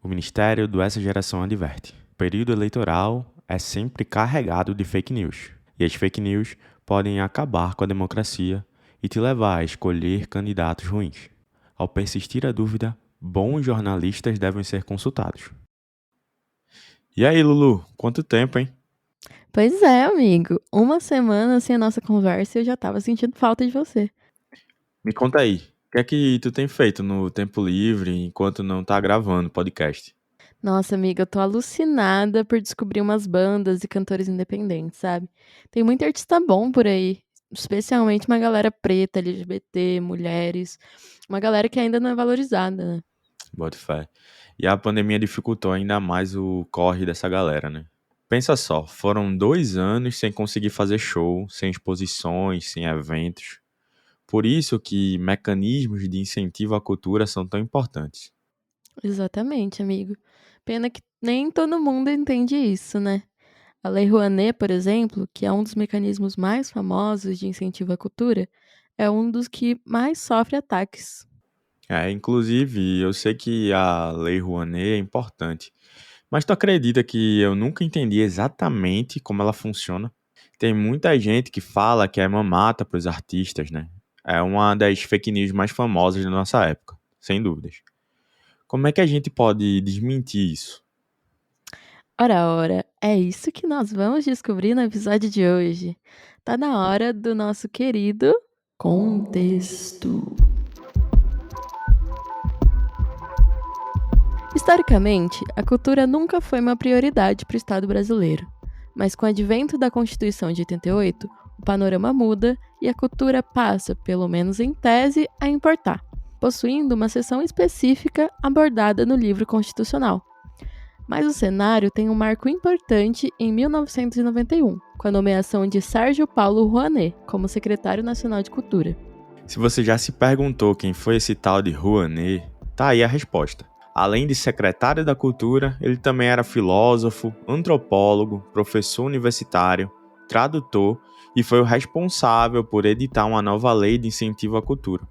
O Ministério do Essa Geração adverte: o período eleitoral é sempre carregado de fake news. E as fake news podem acabar com a democracia e te levar a escolher candidatos ruins. Ao persistir a dúvida, bons jornalistas devem ser consultados. E aí, Lulu, quanto tempo, hein? Pois é, amigo. Uma semana sem a nossa conversa e eu já tava sentindo falta de você. Me conta aí, o que é que tu tem feito no tempo livre enquanto não tá gravando podcast? Nossa, amiga, eu tô alucinada por descobrir umas bandas e cantores independentes, sabe? Tem muito artista bom por aí, especialmente uma galera preta, LGBT, mulheres, uma galera que ainda não é valorizada, né? Boto fé. E a pandemia dificultou ainda mais o corre dessa galera, né? Pensa só, foram 2 anos sem conseguir fazer show, sem exposições, sem eventos. Por isso que mecanismos de incentivo à cultura são tão importantes. Exatamente, amigo. Pena que nem todo mundo entende isso, né? A Lei Rouanet, por exemplo, que é um dos mecanismos mais famosos de incentivo à cultura, é um dos que mais sofre ataques. Inclusive, eu sei que a Lei Rouanet é importante, mas tu acredita que eu nunca entendi exatamente como ela funciona? Tem muita gente que fala que é mamata para os artistas, né? É uma das fake news mais famosas da nossa época, sem dúvidas. Como é que a gente pode desmentir isso? Ora, ora, é isso que nós vamos descobrir no episódio de hoje. Tá na hora do nosso querido contexto. Historicamente, a cultura nunca foi uma prioridade para o Estado brasileiro. Mas com o advento da Constituição de 88, o panorama muda e a cultura passa, pelo menos em tese, a importar, possuindo uma seção específica abordada no livro constitucional. Mas o cenário tem um marco importante em 1991, com a nomeação de Sérgio Paulo Rouanet como secretário nacional de Cultura. Se você já se perguntou quem foi esse tal de Rouanet, tá aí a resposta. Além de secretário da Cultura, ele também era filósofo, antropólogo, professor universitário, tradutor e foi o responsável por editar uma nova lei de incentivo à cultura,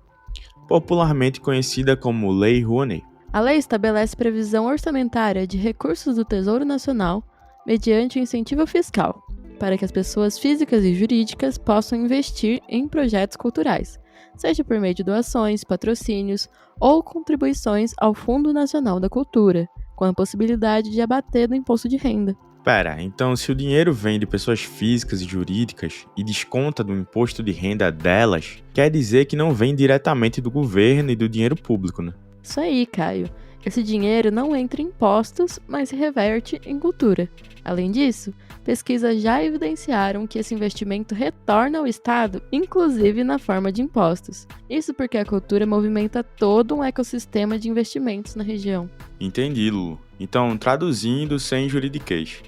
popularmente conhecida como Lei Rouanet. A lei estabelece previsão orçamentária de recursos do Tesouro Nacional mediante o incentivo fiscal, para que as pessoas físicas e jurídicas possam investir em projetos culturais, seja por meio de doações, patrocínios ou contribuições ao Fundo Nacional da Cultura, com a possibilidade de abater do imposto de renda. Pera, então se o dinheiro vem de pessoas físicas e jurídicas e desconta do imposto de renda delas, quer dizer que não vem diretamente do governo e do dinheiro público, né? Isso aí, Caio. Esse dinheiro não entra em impostos, mas se reverte em cultura. Além disso, pesquisas já evidenciaram que esse investimento retorna ao Estado, inclusive na forma de impostos. Isso porque a cultura movimenta todo um ecossistema de investimentos na região. Entendi, Lulu. Então, traduzindo sem juridiquês,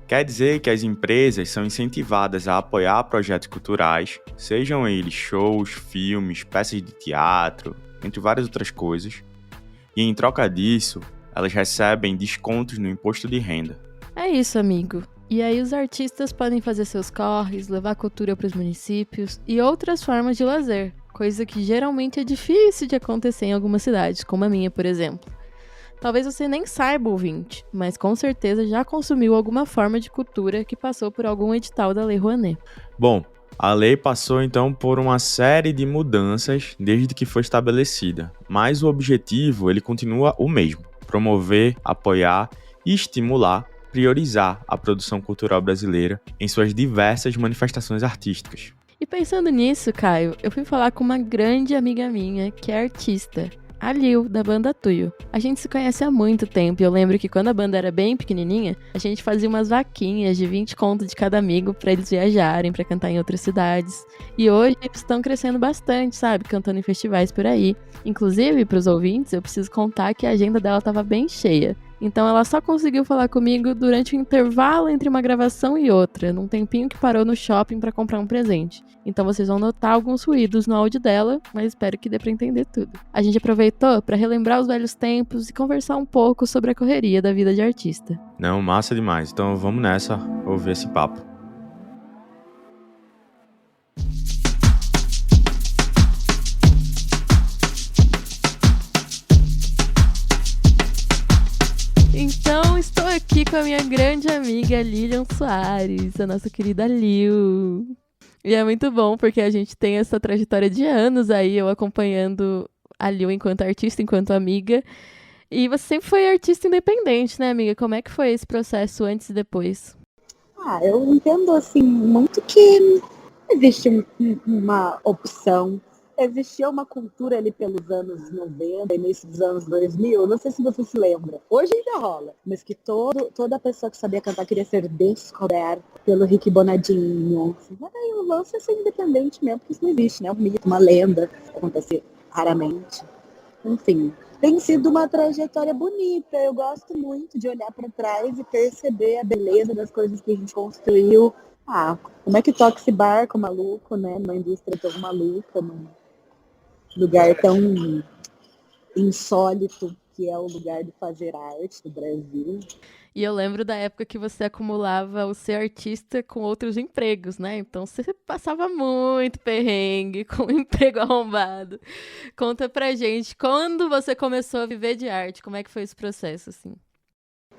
quer dizer que as empresas são incentivadas a apoiar projetos culturais, sejam eles shows, filmes, peças de teatro, entre várias outras coisas, e em troca disso, elas recebem descontos no imposto de renda. É isso, amigo. E aí os artistas podem fazer seus corres, levar cultura para os municípios e outras formas de lazer, coisa que geralmente é difícil de acontecer em algumas cidades, como a minha, por exemplo. Talvez você nem saiba, ouvinte, mas com certeza já consumiu alguma forma de cultura que passou por algum edital da Lei Rouanet. Bom, a lei passou então por uma série de mudanças desde que foi estabelecida, mas o objetivo ele continua o mesmo: promover, apoiar e estimular, priorizar a produção cultural brasileira em suas diversas manifestações artísticas. E pensando nisso, Caio, eu fui falar com uma grande amiga minha que é artista, a Lil, da banda Tuyo. A gente se conhece há muito tempo e eu lembro que quando a banda era bem pequenininha, a gente fazia umas vaquinhas de 20 conto de cada amigo pra eles viajarem, pra cantar em outras cidades. E hoje eles estão crescendo bastante, sabe? Cantando em festivais por aí. Inclusive, pros ouvintes, eu preciso contar que a agenda dela tava bem cheia. Então ela só conseguiu falar comigo durante o intervalo entre uma gravação e outra, num tempinho que parou no shopping pra comprar um presente. Então vocês vão notar alguns ruídos no áudio dela, mas espero que dê pra entender tudo. A gente aproveitou pra relembrar os velhos tempos e conversar um pouco sobre a correria da vida de artista. Não, massa demais. Então vamos nessa, ouvir esse papo. Então, estou aqui com a minha grande amiga Lilian Soares, a nossa querida Lil. E é muito bom, porque a gente tem essa trajetória de anos aí, eu acompanhando a Lil enquanto artista, enquanto amiga. E você sempre foi artista independente, né, amiga? Como é que foi esse processo antes e depois? Eu entendo assim muito que existe uma opção. Existia uma cultura ali pelos anos 90, início dos anos 2000, não sei se você se lembra. Hoje ainda rola, mas que toda pessoa que sabia cantar queria ser descoberta pelo Rick Bonadinho. Mas aí o lance é ser independente mesmo, porque isso não existe, né? Um mito, uma lenda, acontece raramente. Enfim, tem sido uma trajetória bonita. Eu gosto muito de olhar para trás e perceber a beleza das coisas que a gente construiu. Como é que toca esse barco maluco, né? Numa indústria tão maluca, num lugar tão insólito que é o lugar de fazer arte no Brasil. E eu lembro da época que você acumulava o ser artista com outros empregos, né? Então você passava muito perrengue com o emprego arrombado. Conta pra gente, quando você começou a viver de arte, como é que foi esse processo, assim?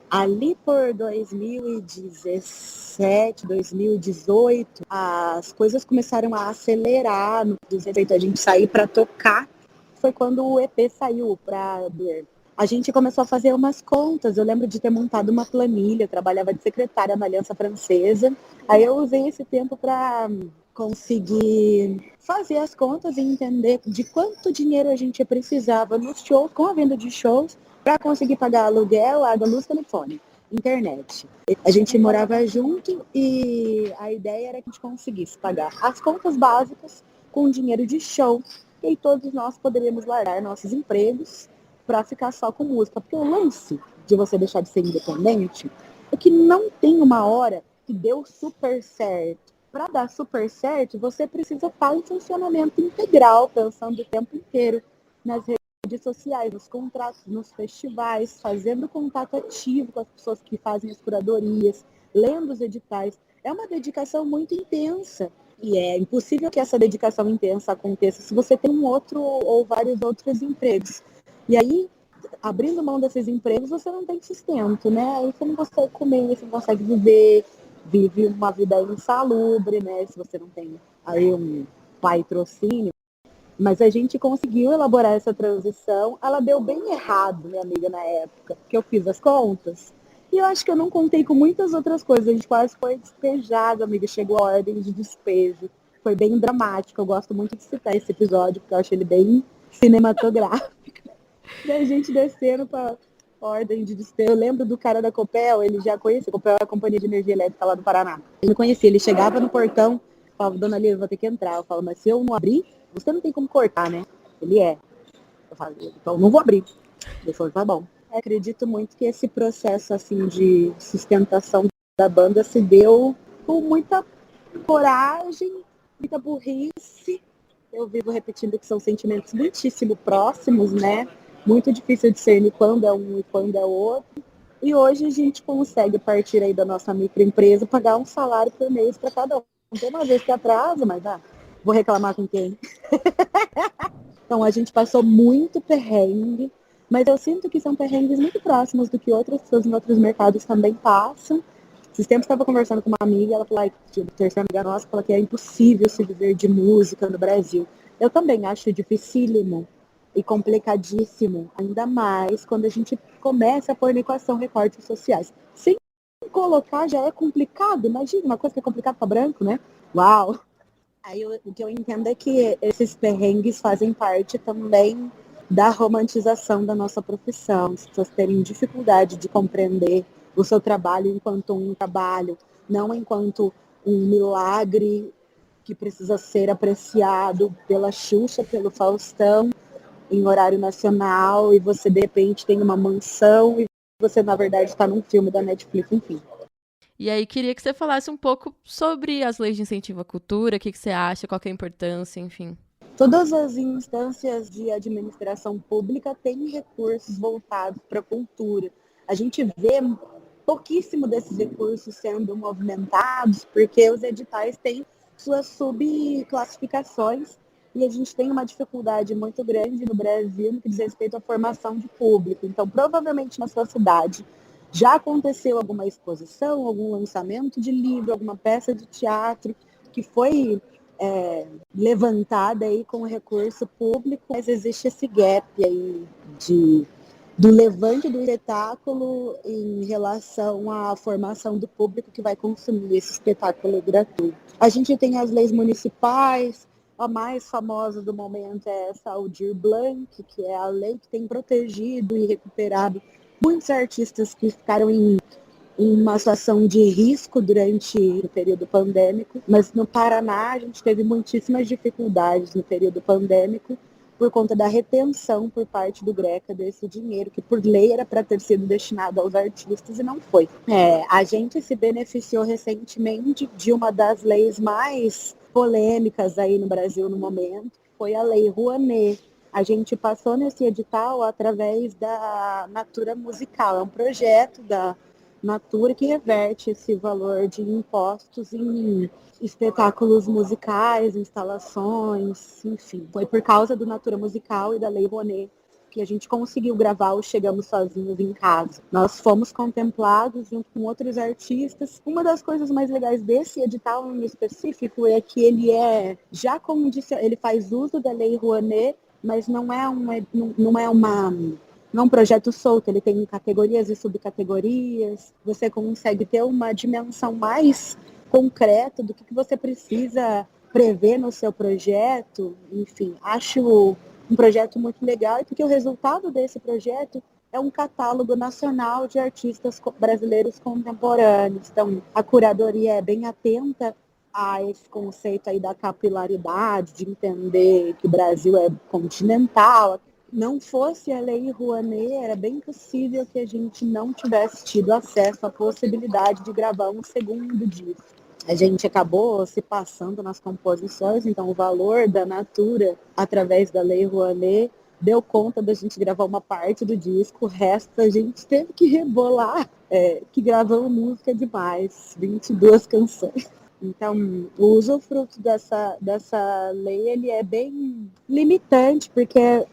Ali por 2017, 2018, as coisas começaram a acelerar no respeito a gente sair para tocar. Foi quando o EP saiu para Blur. A gente começou a fazer umas contas. Eu lembro de ter montado uma planilha, eu trabalhava de secretária na Aliança Francesa. Aí eu usei esse tempo para conseguir fazer as contas e entender de quanto dinheiro a gente precisava nos shows, com a venda de shows, para conseguir pagar aluguel, água, luz, telefone, internet. A gente morava junto e a ideia era que a gente conseguisse pagar as contas básicas com dinheiro de show. E aí todos nós poderíamos largar nossos empregos para ficar só com música. Porque o lance de você deixar de ser independente é que não tem uma hora que deu super certo. Para dar super certo, você precisa estar em funcionamento integral, pensando o tempo inteiro nas redes sociais, nos contratos, nos festivais, fazendo contato ativo com as pessoas que fazem as curadorias, lendo os editais. É uma dedicação muito intensa. E é impossível que essa dedicação intensa aconteça se você tem um outro ou vários outros empregos. E aí, abrindo mão desses empregos, você não tem sustento, né? Aí você não consegue comer, você não consegue viver, vive uma vida insalubre, né? Se você não tem aí um patrocínio. Mas a gente conseguiu elaborar essa transição. Ela deu bem errado, minha amiga, na época, porque eu fiz as contas. E eu acho que eu não contei com muitas outras coisas. A gente quase foi despejado, amiga. Chegou a ordem de despejo. Foi bem dramático. Eu gosto muito de citar esse episódio, porque eu acho ele bem cinematográfico. Da gente descendo para ordem de despejo. Eu lembro do cara da Copel, ele já conhecia. A Copel é a companhia de energia elétrica lá do Paraná. Ele me conhecia. Ele chegava no portão, falava, dona Lívia, eu vou ter que entrar. Eu falo, mas se eu não abrir, você não tem como cortar, né? Ele é. Eu falo, então não vou abrir. Ele falou, tá bom. Eu acredito muito que esse processo assim de sustentação da banda se deu com muita coragem, muita burrice. Eu vivo repetindo que são sentimentos muitíssimo próximos, né? Muito difícil de discernir quando é um e quando é outro. E hoje a gente consegue, a partir aí da nossa microempresa, pagar um salário por mês para cada um. Tem uma vez que atrasa, mas vou reclamar com quem? Então a gente passou muito perrengue, mas eu sinto que são perrengues muito próximos do que outras pessoas em outros mercados também passam. Esses tempos estava conversando com uma amiga, ela falou, terceira amiga nossa, falou que é impossível se viver de música no Brasil. Eu também acho dificílimo e complicadíssimo, ainda mais quando a gente começa a pôr na equação recortes sociais. Sem colocar já é complicado, imagina, uma coisa que é complicada para branco, né? Uau! Aí o que eu entendo é que esses perrengues fazem parte também da romantização da nossa profissão, as pessoas terem dificuldade de compreender o seu trabalho enquanto um trabalho, não enquanto um milagre que precisa ser apreciado pela Xuxa, pelo Faustão, em horário nacional, e você de repente tem uma mansão e você na verdade está num filme da Netflix, enfim. E aí, queria que você falasse um pouco sobre as leis de incentivo à cultura, o que você acha, qual que é a importância, enfim. Todas as instâncias de administração pública têm recursos voltados para a cultura. A gente vê pouquíssimo desses recursos sendo movimentados, porque os editais têm suas subclassificações e a gente tem uma dificuldade muito grande no Brasil no que diz respeito à formação de público. Então, provavelmente na sua cidade, Já aconteceu alguma exposição, algum lançamento de livro, alguma peça de teatro que foi levantada aí com recurso público, mas existe esse gap aí do levante do espetáculo em relação à formação do público que vai consumir esse espetáculo gratuito. A gente tem as leis municipais, a mais famosa do momento é essa Aldir Blanc, que é a lei que tem protegido e recuperado muitos artistas que ficaram em uma situação de risco durante o período pandêmico, mas no Paraná a gente teve muitíssimas dificuldades no período pandêmico por conta da retenção por parte do GRECA desse dinheiro, que por lei era para ter sido destinado aos artistas e não foi. A gente se beneficiou recentemente de uma das leis mais polêmicas aí no Brasil no momento, que foi a Lei Rouanet. A gente passou nesse edital através da Natura Musical, é um projeto da Natura que reverte esse valor de impostos em espetáculos musicais, instalações, enfim. Foi por causa do Natura Musical e da Lei Rouanet que a gente conseguiu gravar o Chegamos Sozinhos em Casa. Nós fomos contemplados junto com outros artistas. Uma das coisas mais legais desse edital em específico é que ele ele faz uso da Lei Rouanet, mas não é um projeto solto, ele tem categorias e subcategorias, você consegue ter uma dimensão mais concreta do que você precisa prever no seu projeto. Enfim, acho um projeto muito legal, porque o resultado desse projeto é um catálogo nacional de artistas brasileiros contemporâneos. Então, a curadoria é bem atenta a esse conceito aí da capilaridade, de entender que o Brasil é continental. Não fosse a Lei Rouanet, era bem possível que a gente não tivesse tido acesso à possibilidade de gravar um segundo disco. A gente acabou se passando nas composições, então o valor da Natura, através da Lei Rouanet, deu conta da gente gravar uma parte do disco, o resto a gente teve que rebolar, que gravamos música demais, 22 canções. Então, o usufruto dessa lei ele é bem limitante, porque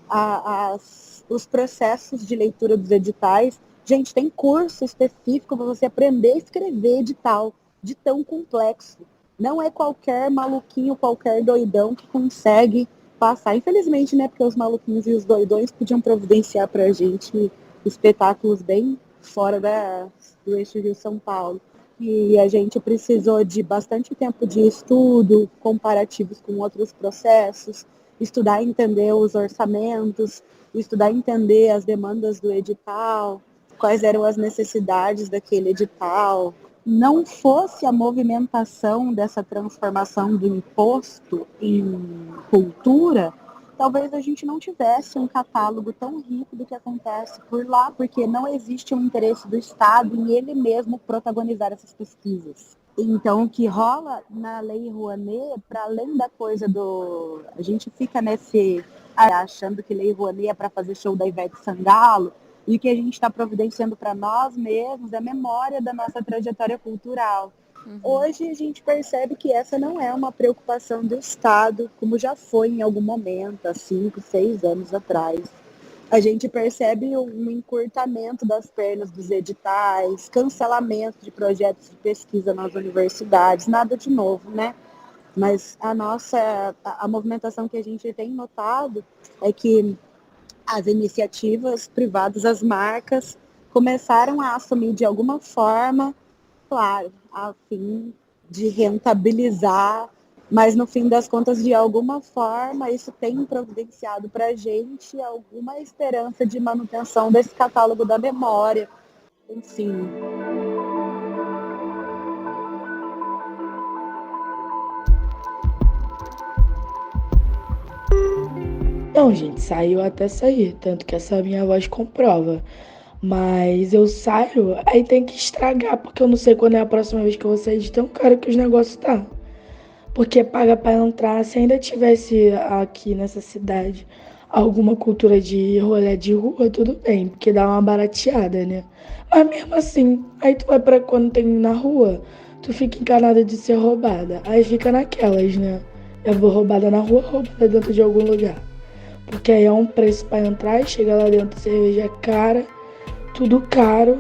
os processos de leitura dos editais, gente, tem curso específico para você aprender a escrever edital, de tão complexo. Não é qualquer maluquinho, qualquer doidão que consegue passar. Infelizmente, né, porque os maluquinhos e os doidões podiam providenciar para a gente espetáculos bem fora do eixo Rio-São Paulo. E a gente precisou de bastante tempo de estudo, comparativos com outros processos, estudar e entender os orçamentos, estudar e entender as demandas do edital, quais eram as necessidades daquele edital. Não fosse a movimentação dessa transformação do imposto em cultura, talvez a gente não tivesse um catálogo tão rico do que acontece por lá, porque não existe um interesse do Estado em ele mesmo protagonizar essas pesquisas. Então, o que rola na Lei Rouanet, para além da coisa a gente fica achando que Lei Rouanet é para fazer show da Ivete Sangalo, e o que a gente está providenciando para nós mesmos é a memória da nossa trajetória cultural. Hoje a gente percebe que essa não é uma preocupação do Estado, como já foi em algum momento, há 5, 6 anos atrás. A gente percebe um encurtamento das pernas dos editais, cancelamento de projetos de pesquisa nas universidades, nada de novo, né? Mas a movimentação que a gente tem notado é que as iniciativas privadas, as marcas, começaram a assumir de alguma forma, claro, a fim de rentabilizar, mas no fim das contas, de alguma forma, isso tem providenciado para a gente alguma esperança de manutenção desse catálogo da memória, enfim. Não, gente, saiu até sair, tanto que essa minha voz comprova. Mas eu saio, aí tem que estragar, porque eu não sei quando é a próxima vez que eu vou sair de tão caro que os negócios tá. Porque paga pra entrar, se ainda tivesse aqui nessa cidade alguma cultura de rolê de rua, tudo bem, porque dá uma barateada, né? Mas mesmo assim, aí tu vai pra quando tem na rua, tu fica encanada de ser roubada. Aí fica naquelas, né? Eu vou roubada na rua, roubada dentro de algum lugar. Porque aí é um preço pra entrar e chega lá dentro, cerveja cara, tudo caro.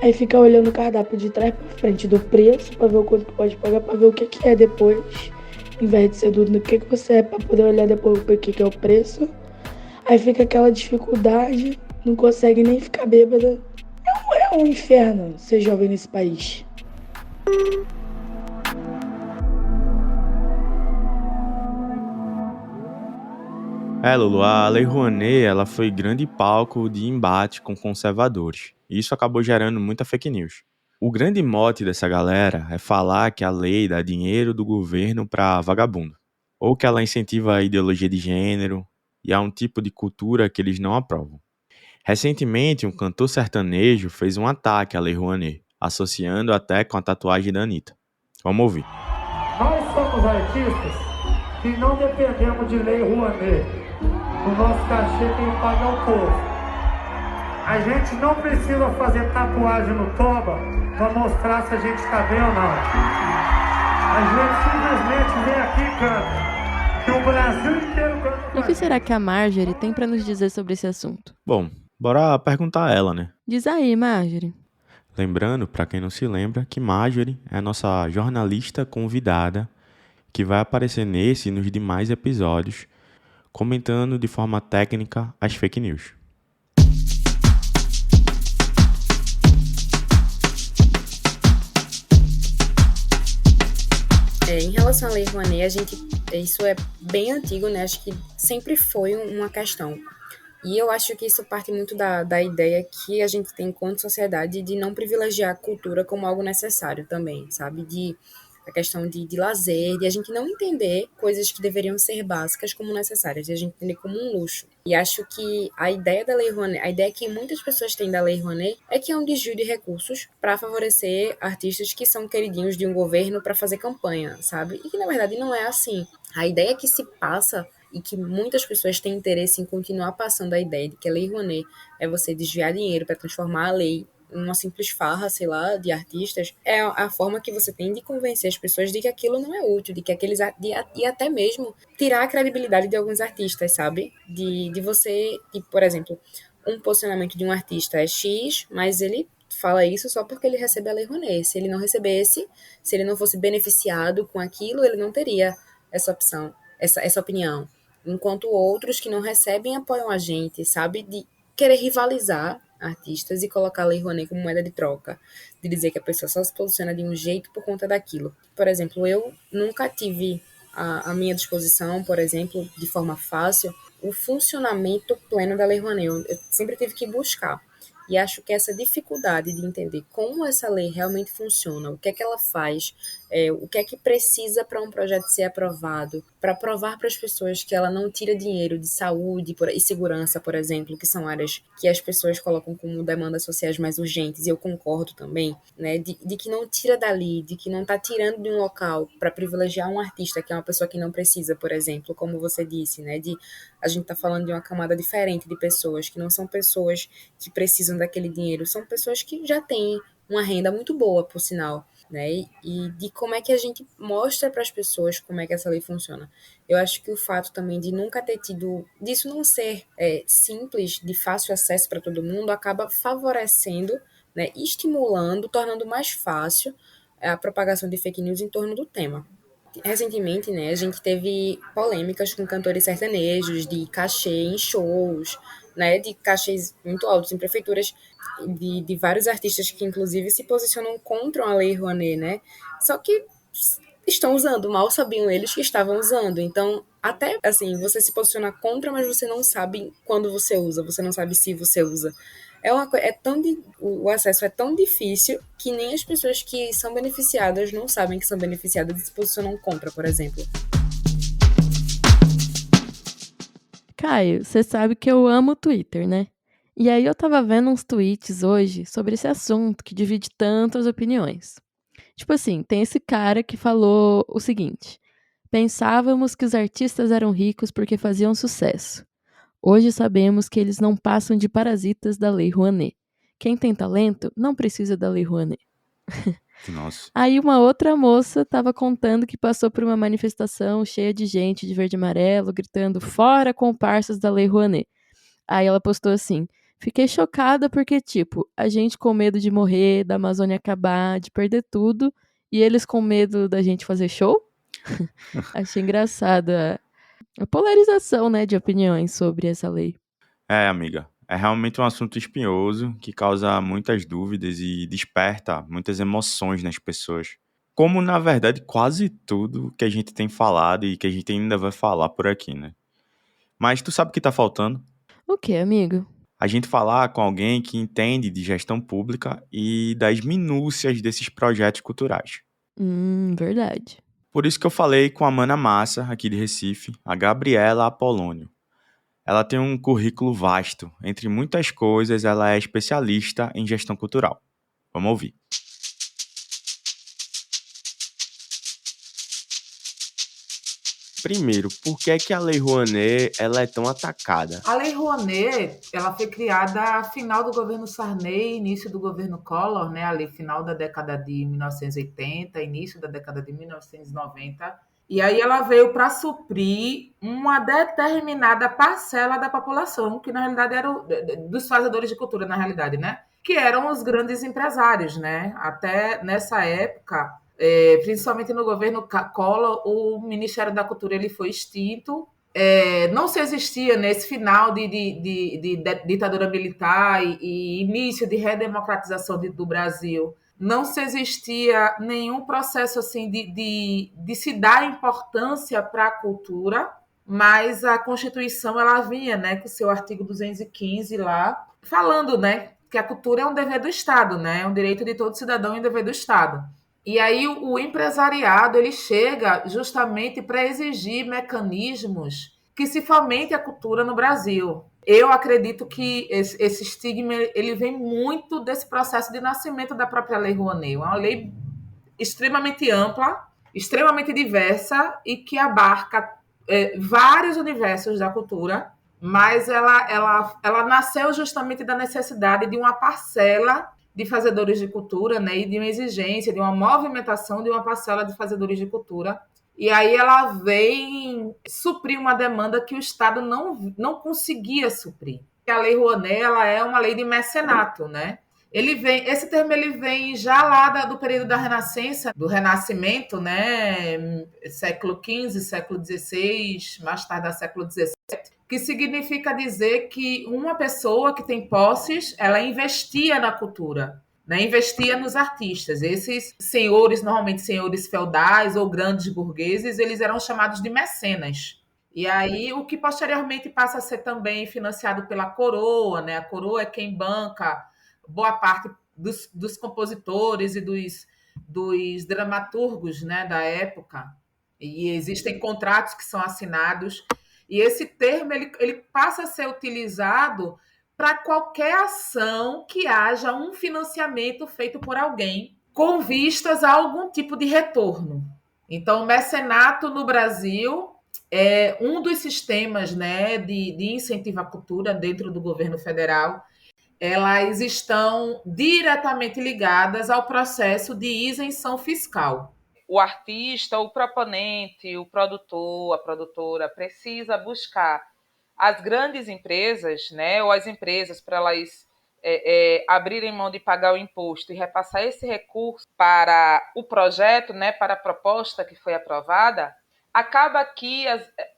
Aí fica olhando o cardápio de trás pra frente do preço, pra ver o quanto que pode pagar, pra ver o que é depois. Em vez de ser do que você é, pra poder olhar depois o que é o preço. Aí fica aquela dificuldade, não consegue nem ficar bêbada. É um inferno ser jovem nesse país. Lulu, a Lei Rouanet, ela foi grande palco de embate com conservadores. E isso acabou gerando muita fake news. O grande mote dessa galera é falar que a lei dá dinheiro do governo pra vagabundo, ou que ela incentiva a ideologia de gênero, e há um tipo de cultura que eles não aprovam. Recentemente, um cantor sertanejo fez um ataque à Lei Rouanet, associando até com a tatuagem da Anitta. Vamos ouvir. Nós somos artistas que não dependemos de Lei Rouanet. O nosso cachê quem paga é o povo. A gente não precisa fazer tatuagem no toba para mostrar se a gente está bem ou não. A gente simplesmente vem aqui e canta. Que o Brasil inteiro canta. E o que será que a Marjorie tem pra nos dizer sobre esse assunto? Bom, bora perguntar a ela, né? Diz aí, Marjorie. Lembrando, para quem não se lembra, que Marjorie é a nossa jornalista convidada que vai aparecer nesse e nos demais episódios, comentando de forma técnica as fake news. Em relação à Lei Rouanet, isso é bem antigo, né? Acho que sempre foi uma questão. E eu acho que isso parte muito da ideia que a gente tem enquanto sociedade de não privilegiar a cultura como algo necessário também, sabe? A questão de lazer, de a gente não entender coisas que deveriam ser básicas como necessárias, de a gente entender como um luxo. E acho que a ideia da Lei Rouanet, a ideia que muitas pessoas têm da Lei Rouanet é que é um desvio de recursos para favorecer artistas que são queridinhos de um governo para fazer campanha, sabe? E que na verdade não é assim. A ideia que se passa e que muitas pessoas têm interesse em continuar passando a ideia de que a Lei Rouanet é você desviar dinheiro para transformar a lei em uma simples farra, sei lá, de artistas, é a forma que você tem de convencer as pessoas de que aquilo não é útil, de que e até mesmo tirar a credibilidade de alguns artistas, sabe? De você, por exemplo, um posicionamento de um artista é X, mas ele fala isso só porque ele recebe a Lei Rouanet. Se ele não recebesse, se ele não fosse beneficiado com aquilo, ele não teria essa opção, essa opinião. Enquanto outros que não recebem apoiam a gente, sabe? De querer rivalizar artistas e colocar a Lei Rouanet como moeda de troca. De dizer que a pessoa só se posiciona de um jeito por conta daquilo. Por exemplo, eu nunca tive à minha disposição, por exemplo, de forma fácil, o funcionamento pleno da Lei Rouanet. Eu sempre tive que buscar. E acho que essa dificuldade de entender como essa lei realmente funciona, o que é que ela faz, o que é que precisa para um projeto ser aprovado, para provar para as pessoas que ela não tira dinheiro de saúde e segurança, por exemplo, que são áreas que as pessoas colocam como demandas sociais mais urgentes, e eu concordo também, né, de que não tira dali, de que não está tirando de um local para privilegiar um artista, que é uma pessoa que não precisa, por exemplo, como você disse, né, a gente está falando de uma camada diferente de pessoas, que não são pessoas que precisam daquele dinheiro, são pessoas que já têm uma renda muito boa, por sinal, né? E de como é que a gente mostra para as pessoas como é que essa lei funciona. Eu acho que o fato também de nunca ter tido, disso não ser simples, de fácil acesso para todo mundo, acaba favorecendo, né, estimulando, tornando mais fácil a propagação de fake news em torno do tema. Recentemente, né, a gente teve polêmicas com cantores sertanejos de cachê em shows, né, de cachês muito altos em prefeituras, de vários artistas que inclusive se posicionam contra a Lei Rouanet, né? Só que estão usando, mal sabiam eles que estavam usando. Então, até assim, você se posiciona contra, mas você não sabe quando você usa, você não sabe se você usa. O acesso é tão difícil que nem as pessoas que são beneficiadas não sabem que são beneficiadas e se posicionam contra, por exemplo. Caio, você sabe que eu amo o Twitter, né? E aí eu tava vendo uns tweets hoje sobre esse assunto que divide tantas opiniões. Tipo assim, tem esse cara que falou o seguinte: pensávamos que os artistas eram ricos porque faziam sucesso. Hoje sabemos que eles não passam de parasitas da Lei Rouanet. Quem tem talento não precisa da Lei Rouanet. Nossa. Aí uma outra moça estava contando que passou por uma manifestação cheia de gente de verde e amarelo, gritando "Fora comparsas da Lei Rouanet". Aí ela postou assim: Fiquei chocada porque, tipo, a gente com medo de morrer, da Amazônia acabar, de perder tudo, e eles com medo da gente fazer show? Achei engraçada a polarização, né, de opiniões sobre essa lei. É, amiga, é realmente um assunto espinhoso que causa muitas dúvidas e desperta muitas emoções nas pessoas. Como, na verdade, quase tudo que a gente tem falado e que a gente ainda vai falar por aqui, né? Mas tu sabe o que tá faltando? O que, amigo? A gente falar com alguém que entende de gestão pública e das minúcias desses projetos culturais. Verdade. Por isso que eu falei com a Mana Massa, aqui de Recife, a Gabriela Apolônio. Ela tem um currículo vasto. Entre muitas coisas, ela é especialista em gestão cultural. Vamos ouvir. Primeiro, por que é que a Lei Rouanet ela é tão atacada? A Lei Rouanet, ela foi criada final do governo Sarney, início do governo Collor, né? Ali final da década de 1980, início da década de 1990. E aí ela veio para suprir uma determinada parcela da população, que na realidade era dos fazedores de cultura, na realidade, né? Que eram os grandes empresários, né? Até nessa época, principalmente no governo Collor, o Ministério da Cultura ele foi extinto. Não se existia nesse final de ditadura militar e início de redemocratização do Brasil, não se existia nenhum processo assim de se dar importância para a cultura, mas a Constituição ela vinha, né, com o seu artigo 215 lá, falando, né, que a cultura é um dever do Estado, né, é um direito de todo cidadão e um dever do Estado. E aí o empresariado ele chega justamente para exigir mecanismos que se fomente a cultura no Brasil. Eu acredito que esse estigma ele vem muito desse processo de nascimento da própria Lei Rouanet. É uma lei extremamente ampla, extremamente diversa e que abarca vários universos da cultura, mas ela nasceu justamente da necessidade de uma parcela de fazedores de cultura, né, e de uma exigência, de uma movimentação de uma parcela de fazedores de cultura. E aí ela vem suprir uma demanda que o Estado não conseguia suprir. A Lei Rouanet ela é uma lei de mecenato, né? Esse termo ele vem já lá do período da Renascença, do Renascimento, né? Século XV, século XVI, mais tarde século XVII, que significa dizer que uma pessoa que tem posses, ela investia na cultura, né? Investia nos artistas. Esses senhores, normalmente senhores feudais ou grandes burgueses, eles eram chamados de mecenas. E aí, o que posteriormente passa a ser também financiado pela coroa, né? A coroa é quem banca boa parte dos compositores e dos dramaturgos, né, da época. E existem contratos que são assinados. E esse termo ele passa a ser utilizado para qualquer ação que haja um financiamento feito por alguém com vistas a algum tipo de retorno. Então, o mecenato no Brasil é um dos sistemas, né, de incentivo à cultura dentro do governo federal. Elas estão diretamente ligadas ao processo de isenção fiscal. O artista, o proponente, o produtor, a produtora precisa buscar as grandes empresas, né, ou as empresas para elas abrirem mão de pagar o imposto e repassar esse recurso para o projeto, né, para a proposta que foi aprovada. Acaba que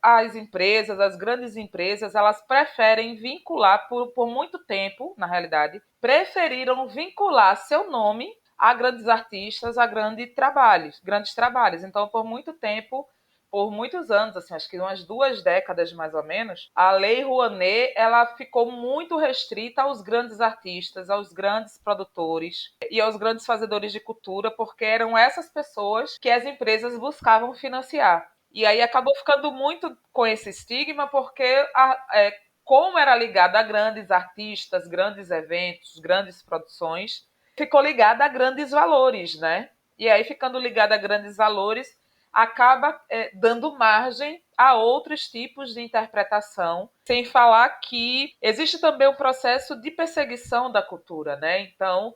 as empresas, as grandes empresas, elas preferem vincular por muito tempo, na realidade, preferiram vincular seu nome a grandes artistas, a grandes trabalhos. Então, por muito tempo, por muitos anos, assim, acho que umas 2 décadas mais ou menos, a Lei Rouanet ela ficou muito restrita aos grandes artistas, aos grandes produtores e aos grandes fazedores de cultura, porque eram essas pessoas que as empresas buscavam financiar. E aí acabou ficando muito com esse estigma, porque como era ligada a grandes artistas, grandes eventos, grandes produções, ficou ligada a grandes valores, né? E aí, ficando ligada a grandes valores, acaba dando margem a outros tipos de interpretação, sem falar que existe também um processo de perseguição da cultura, né? Então,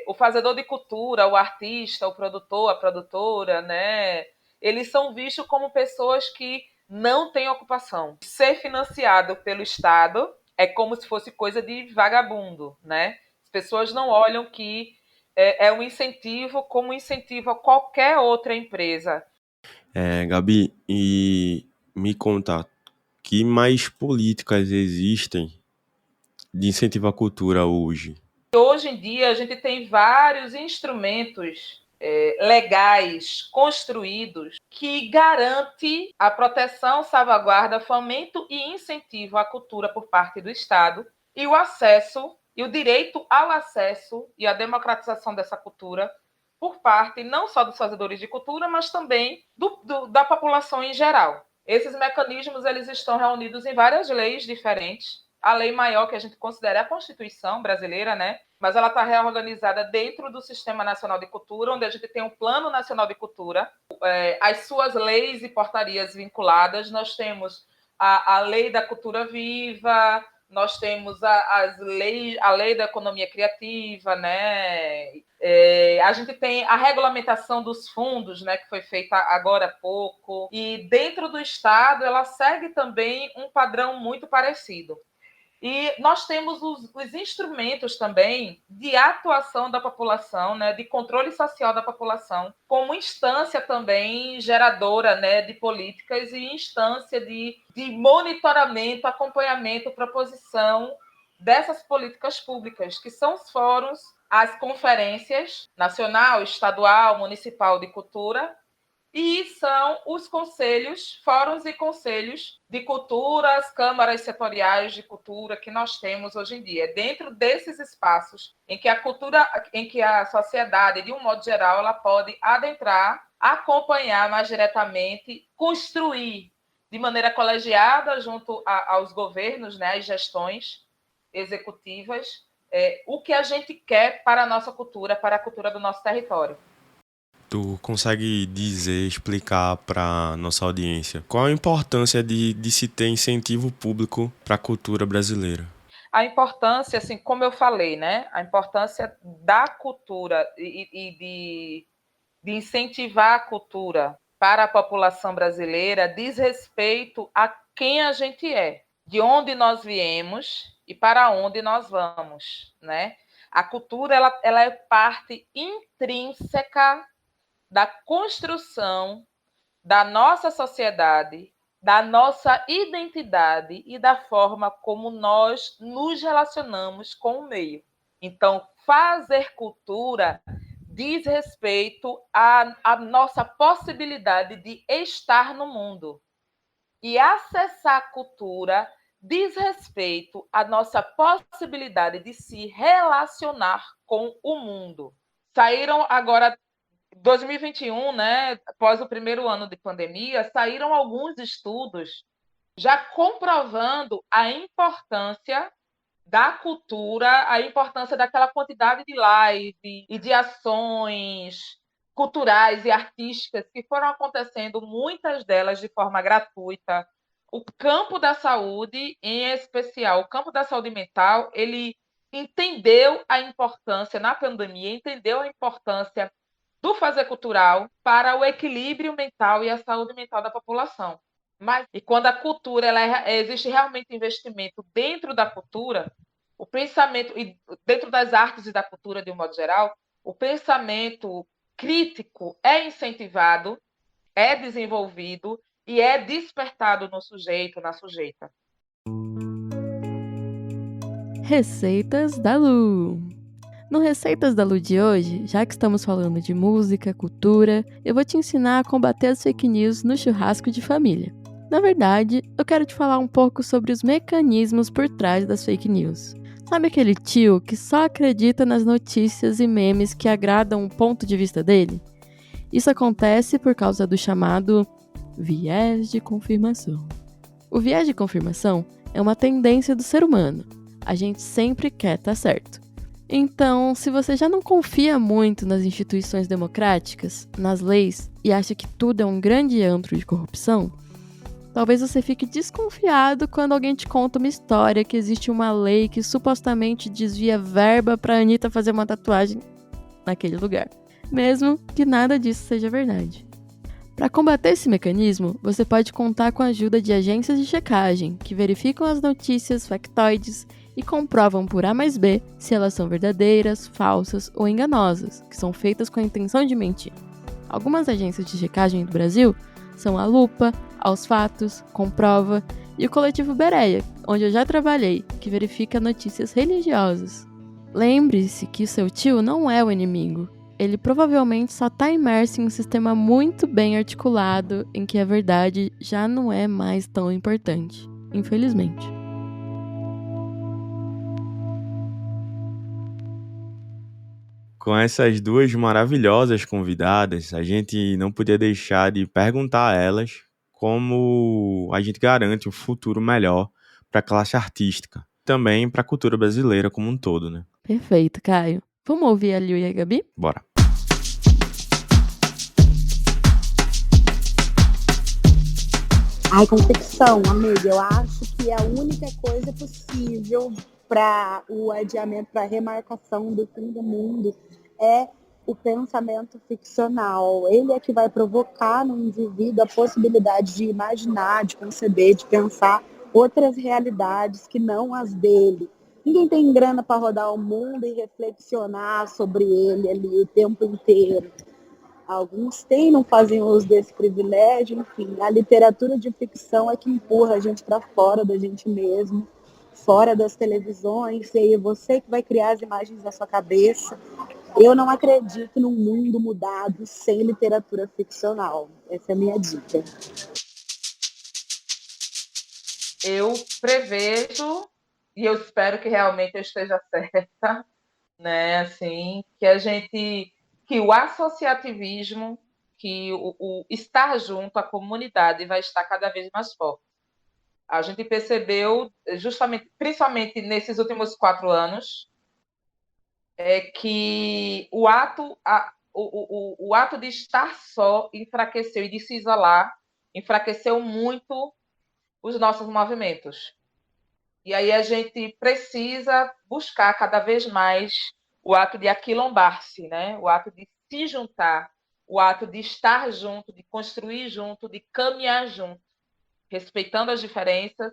o fazedor de cultura, o artista, o produtor, a produtora, né? Eles são vistos como pessoas que não têm ocupação. Ser financiado pelo Estado é como se fosse coisa de vagabundo, né? As pessoas não olham que é um incentivo como um incentivo a qualquer outra empresa. Gabi, e me conta, que mais políticas existem de incentivo à cultura hoje? Hoje em dia, a gente tem vários instrumentos legais construídos que garantem a proteção, salvaguarda, fomento e incentivo à cultura por parte do Estado e o acesso e o direito ao acesso e à democratização dessa cultura por parte não só dos fazedores de cultura, mas também da população em geral. Esses mecanismos eles estão reunidos em várias leis diferentes. A lei maior que a gente considera é a Constituição brasileira, né? Mas ela está reorganizada dentro do Sistema Nacional de Cultura, onde a gente tem um Plano Nacional de Cultura, as suas leis e portarias vinculadas. Nós temos a Lei da Cultura Viva, nós temos a Lei da Economia Criativa, né? A gente tem a regulamentação dos fundos, né, que foi feita agora há pouco. E dentro do Estado, ela segue também um padrão muito parecido. E nós temos os instrumentos também de atuação da população, né, de controle social da população, como instância também geradora, né, de políticas e instância de monitoramento, acompanhamento, proposição dessas políticas públicas, que são os fóruns, as conferências nacional, estadual, municipal de cultura, e são os conselhos, fóruns e conselhos de cultura, as câmaras setoriais de cultura que nós temos hoje em dia. É dentro desses espaços em que a cultura, em que a sociedade, de um modo geral, ela pode adentrar, acompanhar mais diretamente, construir de maneira colegiada junto aos governos, né, às gestões executivas, o que a gente quer para a nossa cultura, para a cultura do nosso território. Tu consegue explicar para nossa audiência qual a importância de se ter incentivo público para a cultura brasileira? A importância, assim, como eu falei, né? A importância da cultura e de incentivar a cultura para a população brasileira diz respeito a quem a gente é, de onde nós viemos e para onde nós vamos, né? A cultura ela é parte intrínseca da construção da nossa sociedade, da nossa identidade e da forma como nós nos relacionamos com o meio. Então, fazer cultura diz respeito à nossa possibilidade de estar no mundo. E acessar a cultura diz respeito à nossa possibilidade de se relacionar com o mundo. Saíram agora 2021, né, após o primeiro ano de pandemia, saíram alguns estudos já comprovando a importância da cultura, a importância daquela quantidade de lives e de ações culturais e artísticas que foram acontecendo, muitas delas de forma gratuita. O campo da saúde, em especial, o campo da saúde mental, ele entendeu a importância, na pandemia, entendeu a importância do fazer cultural para o equilíbrio mental e a saúde mental da população. E quando a cultura, existe realmente investimento dentro da cultura, o pensamento, e dentro das artes e da cultura de um modo geral, o pensamento crítico é incentivado, é desenvolvido e é despertado no sujeito, na sujeita. Receitas da Lu. No Receitas da Lu de hoje, já que estamos falando de música, cultura, eu vou te ensinar a combater as fake news no churrasco de família. Na verdade, eu quero te falar um pouco sobre os mecanismos por trás das fake news. Sabe aquele tio que só acredita nas notícias e memes que agradam o ponto de vista dele? Isso acontece por causa do chamado viés de confirmação. O viés de confirmação é uma tendência do ser humano. A gente sempre quer estar certo. Então, se você já não confia muito nas instituições democráticas, nas leis, e acha que tudo é um grande antro de corrupção, talvez você fique desconfiado quando alguém te conta uma história que existe uma lei que supostamente desvia verba pra Anitta fazer uma tatuagem naquele lugar, mesmo que nada disso seja verdade. Para combater esse mecanismo, você pode contar com a ajuda de agências de checagem, que verificam as notícias factoides e comprovam por A mais B se elas são verdadeiras, falsas ou enganosas, que são feitas com a intenção de mentir. Algumas agências de checagem do Brasil são a Lupa, Aos Fatos, Comprova e o Coletivo Bereia, onde eu já trabalhei, que verifica notícias religiosas. Lembre-se que o seu tio não é o inimigo. Ele provavelmente só está imerso em um sistema muito bem articulado em que a verdade já não é mais tão importante, infelizmente. Com essas duas maravilhosas convidadas, a gente não podia deixar de perguntar a elas como a gente garante um futuro melhor para a classe artística, também para a cultura brasileira como um todo, né? Perfeito, Caio. Vamos ouvir a Liu e a Gabi? Bora! Ai, com ficção, amiga, eu acho que a única coisa possível para o adiamento, para a remarcação do fim do mundo é o pensamento ficcional. Ele é que vai provocar no indivíduo a possibilidade de imaginar, de conceber, de pensar outras realidades que não as dele. Ninguém tem grana para rodar o mundo e reflexionar sobre ele ali o tempo inteiro. Alguns têm, não fazem uso desse privilégio, enfim. A literatura de ficção é que empurra a gente para fora da gente mesmo, fora das televisões, e é você que vai criar as imagens da sua cabeça. Eu não acredito num mundo mudado sem literatura ficcional. Essa é a minha dica. Eu prevejo, e eu espero que realmente eu esteja certa, né, assim, que o associativismo, que o estar junto, a comunidade vai estar cada vez mais forte. A gente percebeu, justamente, principalmente nesses últimos 4 anos, que o ato de estar só enfraqueceu e de se isolar enfraqueceu muito os nossos movimentos. E aí a gente precisa buscar cada vez mais o ato de aquilombar-se, né? O ato de se juntar, o ato de estar junto, de construir junto, de caminhar junto, respeitando as diferenças,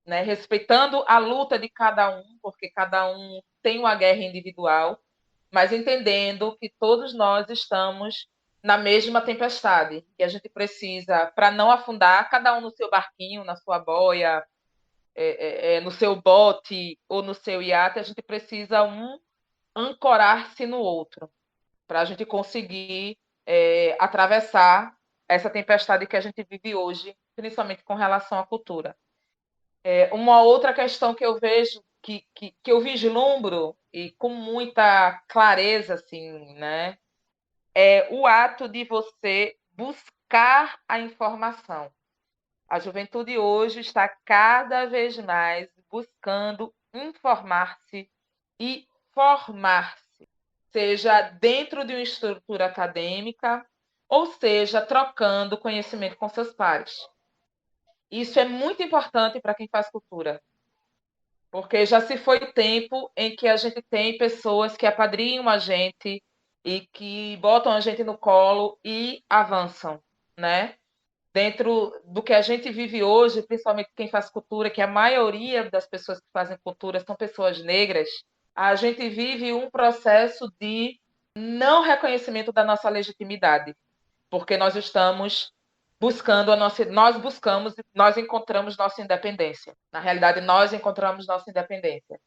né? Respeitando a luta de cada um, porque cada um tem uma guerra individual, mas entendendo que todos nós estamos na mesma tempestade, que a gente precisa, para não afundar, cada um no seu barquinho, na sua boia, no seu bote ou no seu iate, a gente precisa ancorar-se no outro, para a gente conseguir atravessar essa tempestade que a gente vive hoje, principalmente com relação à cultura. Uma outra questão que eu vejo, que eu vislumbro, e com muita clareza, assim, né, é o ato de você buscar a informação. A juventude hoje está cada vez mais buscando informar-se e formar-se, seja dentro de uma estrutura acadêmica, ou seja, trocando conhecimento com seus pares. Isso é muito importante para quem faz cultura, porque já se foi o tempo em que a gente tem pessoas que apadrinham a gente e que botam a gente no colo e avançam, né? Dentro do que a gente vive hoje, principalmente quem faz cultura, que a maioria das pessoas que fazem cultura são pessoas negras, a gente vive um processo de não reconhecimento da nossa legitimidade, porque nós estamos buscando nós encontramos nossa independência. Na realidade, nós encontramos nossa independência.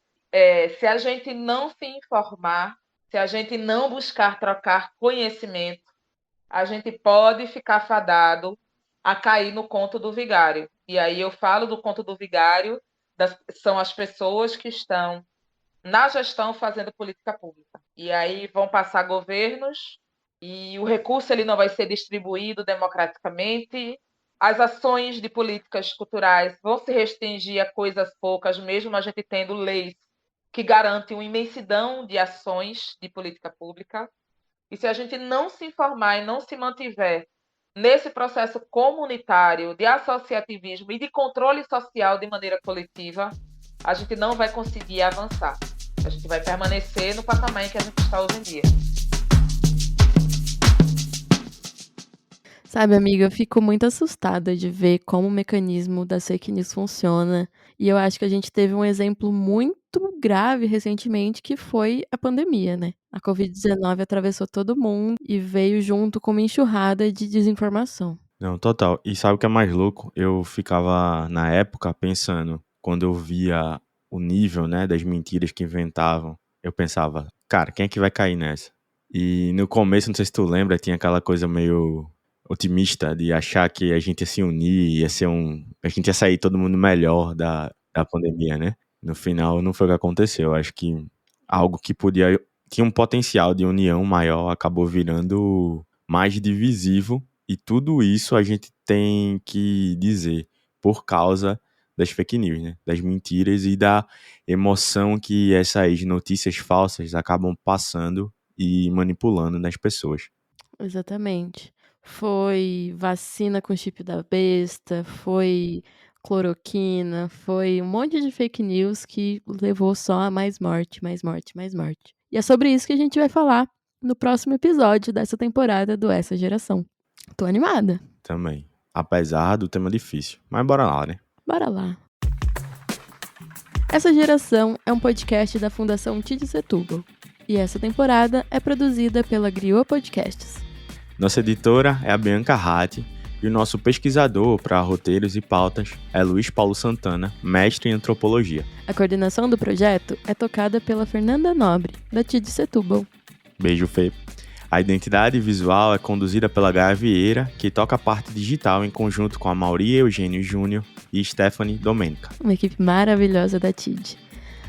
Se a gente não se informar, se a gente não buscar trocar conhecimento, a gente pode ficar fadado a cair no conto do vigário. E aí eu falo do conto do vigário, são as pessoas que estão na gestão fazendo política pública. E aí vão passar governos e o recurso ele não vai ser distribuído democraticamente, as ações de políticas culturais vão se restringir a coisas poucas, mesmo a gente tendo leis que garantem uma imensidão de ações de política pública. E se a gente não se informar e não se mantiver nesse processo comunitário de associativismo e de controle social de maneira coletiva, a gente não vai conseguir avançar. A gente vai permanecer no patamar em que a gente está hoje em dia. Sabe, amiga, eu fico muito assustada de ver como o mecanismo das fake news funciona. E eu acho que a gente teve um exemplo muito grave recentemente, que foi a pandemia, né? A Covid-19 atravessou todo mundo e veio junto com uma enxurrada de desinformação. Não, total. E sabe o que é mais louco? Eu ficava, na época, pensando, quando eu via o nível, né, das mentiras que inventavam, eu pensava, cara, quem é que vai cair nessa? E no começo, não sei se tu lembra, tinha aquela coisa meio otimista de achar que a gente ia se unir, a gente ia sair todo mundo melhor da pandemia, né? No final, não foi o que aconteceu. Acho que algo que tinha um potencial de união maior acabou virando mais divisivo. E tudo isso a gente tem que dizer por causa das fake news, né? Das mentiras e da emoção que essas notícias falsas acabam passando e manipulando nas pessoas. Exatamente. Foi vacina com chip da besta, foi cloroquina, foi um monte de fake news que levou só a mais morte, mais morte, mais morte. E é sobre isso que a gente vai falar no próximo episódio dessa temporada do Essa Geração. Tô animada. Também. Apesar do tema difícil. Mas bora lá, né? Bora lá. Essa Geração é um podcast da Fundação TID Setúbal. E essa temporada é produzida pela Griot Podcasts. Nossa editora é a Bianca Ratti e o nosso pesquisador para roteiros e pautas é Luiz Paulo Santana, mestre em antropologia. A coordenação do projeto é tocada pela Fernanda Nobre, da TID Setúbal. Beijo, Fê. A identidade visual é conduzida pela Gaia Vieira, que toca a parte digital em conjunto com a Mauri Eugênio Júnior e Stephanie Domênica. Uma equipe maravilhosa da TID.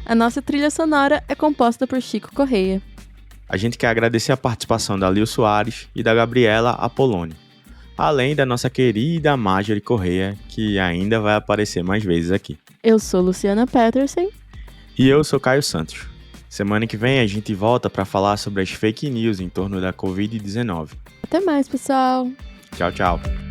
A nossa trilha sonora é composta por Chico Correia. A gente quer agradecer a participação da Lil Soares e da Gabriela Apolônio, além da nossa querida Marjorie Correia, que ainda vai aparecer mais vezes aqui. Eu sou Luciana Petersen. E eu sou Caio Santos. Semana que vem a gente volta para falar sobre as fake news em torno da Covid-19. Até mais, pessoal! Tchau, tchau!